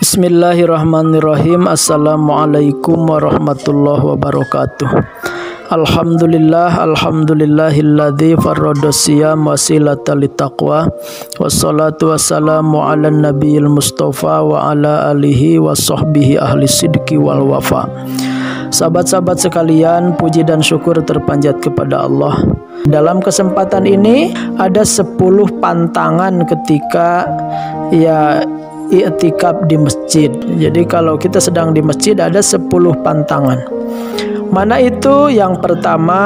Bismillahirrahmanirrahim. Assalamualaikum warahmatullahi wabarakatuh. Alhamdulillahilladzi farrada siyam wasilatan littaqwa. Wassalatu wassalamu ala nabiyil mustafa wa ala alihi wa sahbihi ahli sidqi wal wafa. Sahabat-sahabat sekalian, puji dan syukur terpanjat kepada Allah. Dalam kesempatan ini ada 10 pantangan ketika i'tikaf di masjid. Jadi kalau kita sedang di masjid ada 10 pantangan. Mana itu? Yang pertama,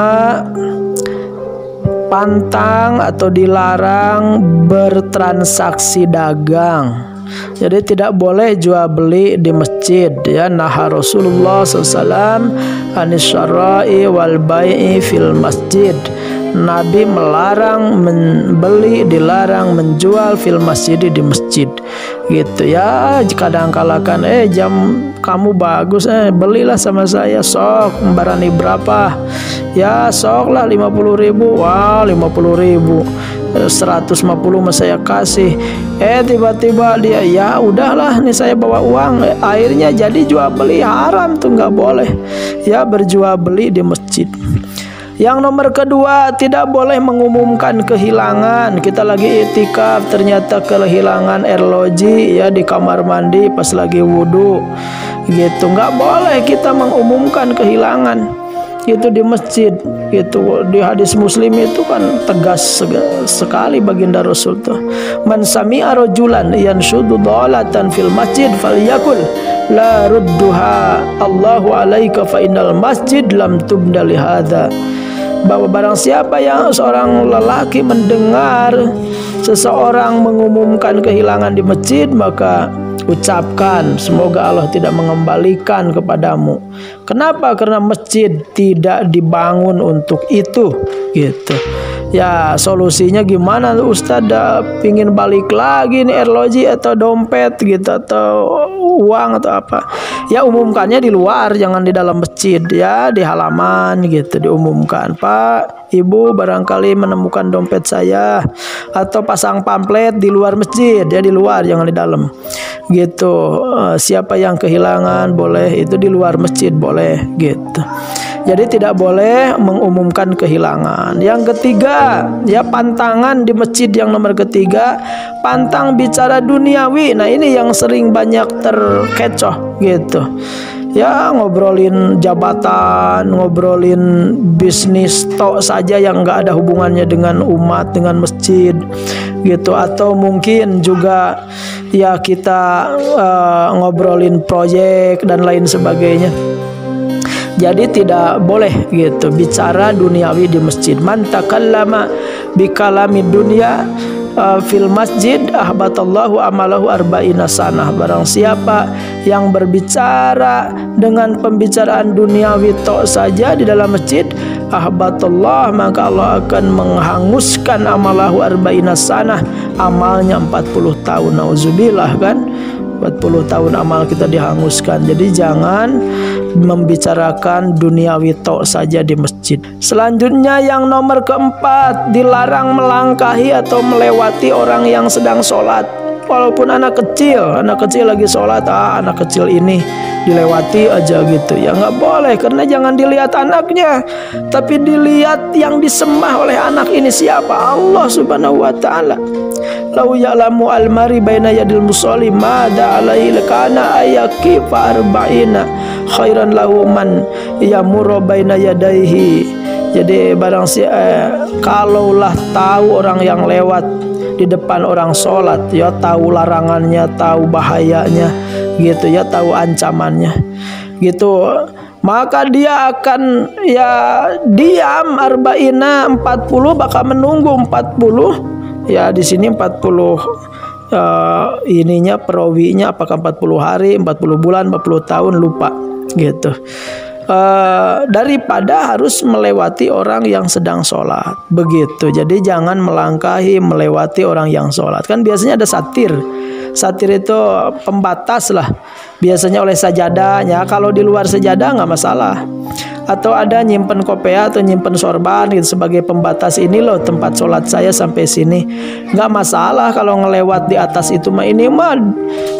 pantang atau dilarang bertransaksi dagang. Jadi tidak boleh jual beli di masjid, ya. Naha Rasulullah SAW anis syara'i wal bai'i fil masjid. Nabi melarang membeli, dilarang menjual fil masjid, di masjid, gitu ya. Kadang-kala kan jam kamu bagus, belilah sama saya, sok barani berapa ya, sok lah 50.000. Wah, 50.000, 150 mas saya kasih. Tiba-tiba dia, ya udahlah nih saya bawa uang. Akhirnya jadi jual beli, haram tuh, nggak boleh ya berjual beli di masjid. Yang nomor kedua, tidak boleh mengumumkan kehilangan. Kita lagi i'tikaf, ternyata kehilangan air loji ya di kamar mandi pas lagi wudhu, gitu. Nggak boleh kita mengumumkan kehilangan itu di masjid, gitu. Di hadis Muslim itu kan tegas sekali baginda Rasul tuh, man sami'a rajulan yanshudu dhalatan fil masjid falyakul la rudduha Allahu alaika fa innal masjid lam tubda li hadza. Bahwa barang siapa yang seorang lelaki mendengar seseorang mengumumkan kehilangan di masjid, maka ucapkan semoga Allah tidak mengembalikan kepadamu. Kenapa? Karena masjid tidak dibangun untuk itu, gitu. Ya, solusinya gimana Ustadz? Pingin balik lagi nih arloji atau dompet gitu, atau uang atau apa, ya umumkannya di luar, jangan di dalam masjid ya, di halaman gitu diumumkan. Pak, Ibu barangkali menemukan dompet saya, atau pasang pamflet di luar masjid ya, di luar, jangan di dalam, gitu. Siapa yang kehilangan boleh itu di luar masjid boleh, gitu. Jadi tidak boleh mengumumkan kehilangan. Yang ketiga, ya pantangan di masjid yang nomor ketiga, pantang bicara duniawi. Nah ini yang sering banyak terkecoh, gitu. Ya ngobrolin jabatan, ngobrolin bisnis tok saja yang nggak ada hubungannya dengan umat, dengan masjid, gitu. Atau mungkin juga ya kita ngobrolin proyek dan lain sebagainya. Jadi tidak boleh gitu bicara duniawi di masjid. Man takallama bikalami dunya fil masjid ahbatallahu amalahu arba'ina sanah. Barang siapa yang berbicara dengan pembicaraan duniawi tok saja di dalam masjid, ahbatallah, maka Allah akan menghanguskan amalahu arba'ina sanah, amalnya 40 tahun. Nauzubillah kan, 40 tahun amal kita dihanguskan. Jadi jangan membicarakan duniawi tok saja di masjid. Selanjutnya yang nomor keempat, dilarang melangkahi atau melewati orang yang sedang sholat. Walaupun anak kecil lagi sholat, anak kecil ini dilewati aja gitu ya, nggak boleh. Karena jangan dilihat anaknya, tapi dilihat yang disembah oleh anak ini siapa? Allah subhanahu wa ta'ala. Lau ya'lamu al-mari baina yadil musalli mada alaihi lakana ayakifa arba'ina khairan lahu man yamurra baina yadaihi. Jadi barang kalaulah tahu orang yang lewat di depan orang sholat, ya tahu larangannya, tahu bahayanya, gitu ya, tahu ancamannya, gitu, maka dia akan ya diam arba'ina 40, bakal menunggu 40. Ya di sini 40 ininya perawinya apakah 40 hari, 40 bulan, 40 tahun, lupa, gitu. Daripada harus melewati orang yang sedang sholat, begitu. Jadi jangan melangkahi melewati orang yang sholat. Kan biasanya ada satir itu pembatas lah, biasanya oleh sajadahnya. Kalau di luar sajadah nggak masalah. atau ada nyimpen kopea atau nyimpen sorban gitu sebagai pembatas, ini loh tempat sholat saya sampai sini. Nggak masalah kalau ngelewat di atas itu mah. Ini mah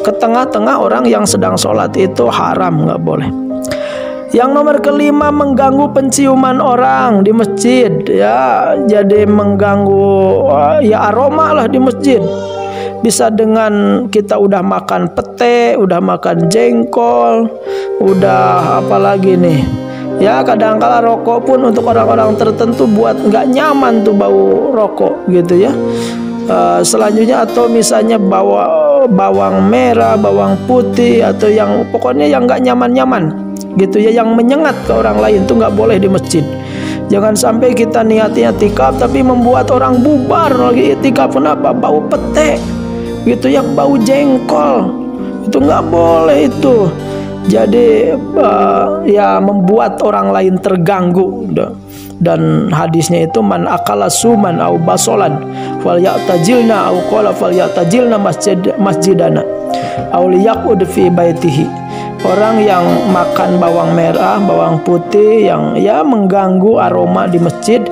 ke tengah-tengah orang yang sedang sholat itu haram, nggak boleh. Yang nomor kelima, mengganggu penciuman orang di masjid, ya. Jadi mengganggu ya aroma lah di masjid. Bisa dengan kita udah makan pete, udah makan jengkol, udah apalagi nih. Ya kadang-kala rokok pun untuk orang-orang tertentu buat nggak nyaman tuh bau rokok gitu ya. Selanjutnya atau misalnya bawang merah, bawang putih, atau yang pokoknya yang nggak nyaman-nyaman gitu ya, yang menyengat ke orang lain tuh nggak boleh di masjid. Jangan sampai kita niatnya itikaf tapi membuat orang bubar lagi itikaf. Kenapa? Bau pete gitu ya, bau jengkol, itu nggak boleh itu. Jadi ya membuat orang lain terganggu. Dan hadisnya itu man akala suman au basolan fal ya'tajilna au qala fal ya'tajilna masjidana au liyaqud fi baitihi. Orang yang makan bawang merah, bawang putih yang ya mengganggu aroma di masjid,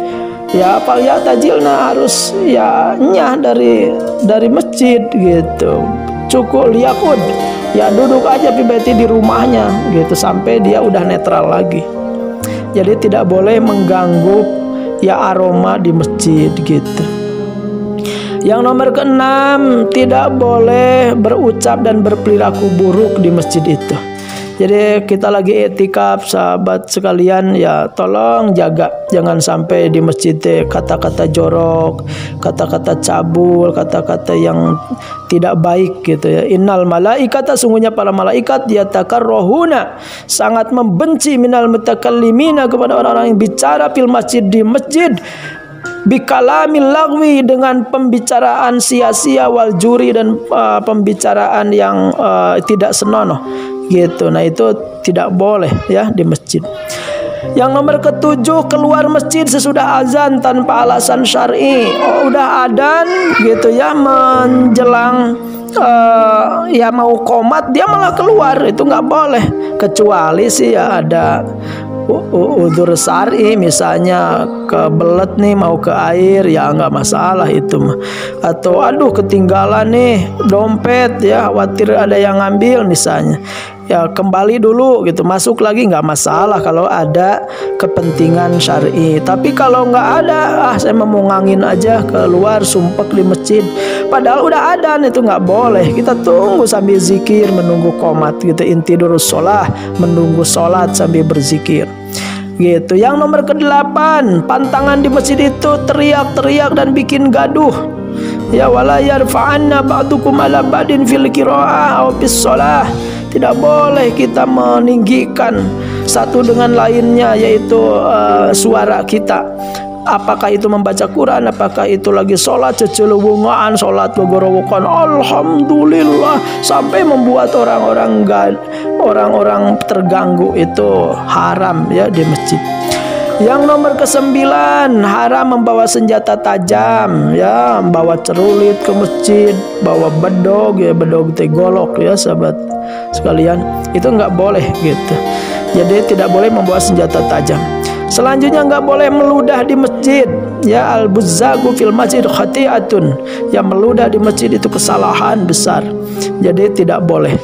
ya fal ya'tajilna, harus ya nyah dari masjid gitu. Cukup liyaqud, ya duduk aja di rumahnya gitu sampai dia udah netral lagi. Jadi tidak boleh mengganggu ya aroma di masjid gitu. Yang nomor keenam, tidak boleh berucap dan berperilaku buruk di masjid itu. Jadi kita lagi i'tikaf, sahabat sekalian, ya tolong jaga jangan sampai di masjid kata-kata jorok, kata-kata cabul, kata-kata yang tidak baik gitu ya. Innal malaikata, sungguhnya para malaikat, yatakarrohuna, sangat membenci minal mutakallimina, kepada orang-orang yang bicara fil masjid, di masjid, bikalamil lagwi, dengan pembicaraan sia-sia, wal juri, dan pembicaraan yang tidak senonoh gitu. Nah itu tidak boleh ya di masjid. Yang nomor ketujuh, keluar masjid sesudah azan tanpa alasan syar'i. Udah adzan gitu ya, menjelang ya mau qomat dia malah keluar, itu nggak boleh. Kecuali sih ya ada udzur syar'i, misalnya kebelet nih mau ke air, ya nggak masalah itu mah. Atau aduh ketinggalan nih dompet ya, khawatir ada yang ngambil misalnya, ya kembali dulu gitu, masuk lagi, nggak masalah kalau ada kepentingan syar'i. Tapi kalau nggak ada, saya mau ngangin aja keluar sumpek di masjid, padahal udah adzan, itu nggak boleh. Kita tunggu sambil zikir menunggu qomat gitu, intidurus sholah, menunggu sholat sambil berzikir gitu. Yang nomor ke-8, pantangan di masjid itu teriak-teriak dan bikin gaduh. Ya wala yarfa'anna ba'dukum ala ba'din fil qira'ah aw fis shalah. Tidak boleh kita meninggikan satu dengan lainnya, yaitu suara kita. Apakah itu membaca Quran, apakah itu lagi sholat cecelewungan, sholat gogorowokan, alhamdulillah, sampai membuat orang-orang terganggu, itu haram ya di masjid. Yang nomor ke-9, haram membawa senjata tajam ya, membawa cerulit ke masjid, bawa bedog ya, bedog golok ya sahabat sekalian, itu nggak boleh gitu. Jadi tidak boleh membawa senjata tajam. Selanjutnya nggak boleh meludah di masjid ya, al-buzzagu fil masjid khati'atun, yang meludah di masjid itu kesalahan besar, jadi tidak boleh.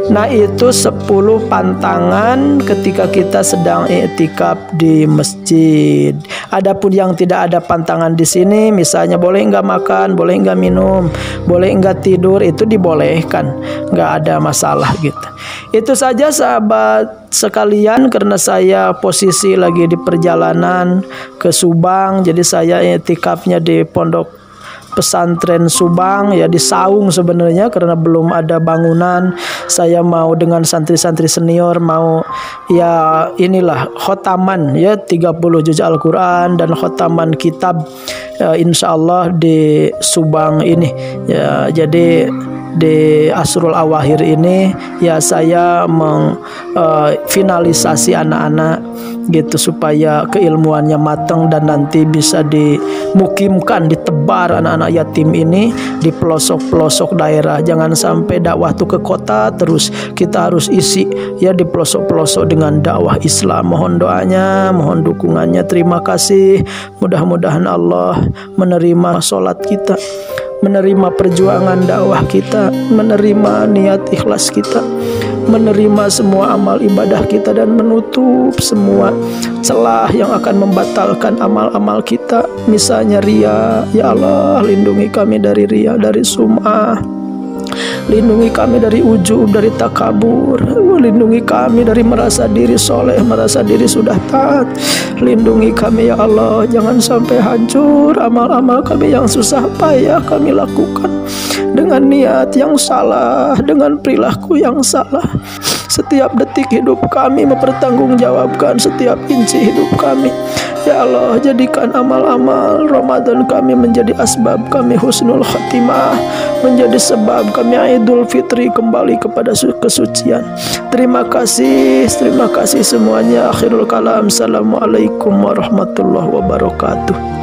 Nah itu 10 pantangan ketika kita sedang i'tikaf di masjid. Adapun yang tidak ada pantangan di sini, misalnya boleh nggak makan, boleh nggak minum, boleh nggak tidur, itu dibolehkan, nggak ada masalah gitu. Itu saja sahabat sekalian, karena saya posisi lagi di perjalanan ke Subang, jadi saya i'tikafnya di pondok pesantren Subang ya, di Saung sebenarnya, karena belum ada bangunan. Saya mau dengan santri-santri senior mau ya inilah khotaman ya, 30 juz Al-Quran dan khotaman kitab insya Allah di Subang ini ya. Jadi di Asrul Awakhir ini ya saya finalisasi anak-anak gitu supaya keilmuannya matang dan nanti bisa dimukimkan, ditebar anak-anak yatim ini di pelosok-pelosok daerah. Jangan sampai dakwah itu ke kota terus, kita harus isi ya di pelosok-pelosok dengan dakwah Islam. Mohon doanya, mohon dukungannya. Terima kasih. Mudah-mudahan Allah menerima sholat kita, menerima perjuangan dakwah kita, menerima niat ikhlas kita, menerima semua amal ibadah kita, dan menutup semua celah yang akan membatalkan amal-amal kita, misalnya ria. Ya Allah, lindungi kami dari ria, dari sum'ah, lindungi kami dari ujub, dari takabur, lindungi kami dari merasa diri soleh, merasa diri sudah taat. Lindungi kami ya Allah, jangan sampai hancur amal-amal kami yang susah payah kami lakukan dengan niat yang salah, dengan perilaku yang salah. Setiap detik hidup kami mempertanggungjawabkan setiap inci hidup kami. Ya Allah, jadikan amal-amal Ramadan kami menjadi asbab kami husnul khatimah, menjadi sebab kami Idul Fitri kembali kepada kesucian. Terima kasih semuanya. Akhirul kalam, assalamualaikum warahmatullahi wabarakatuh.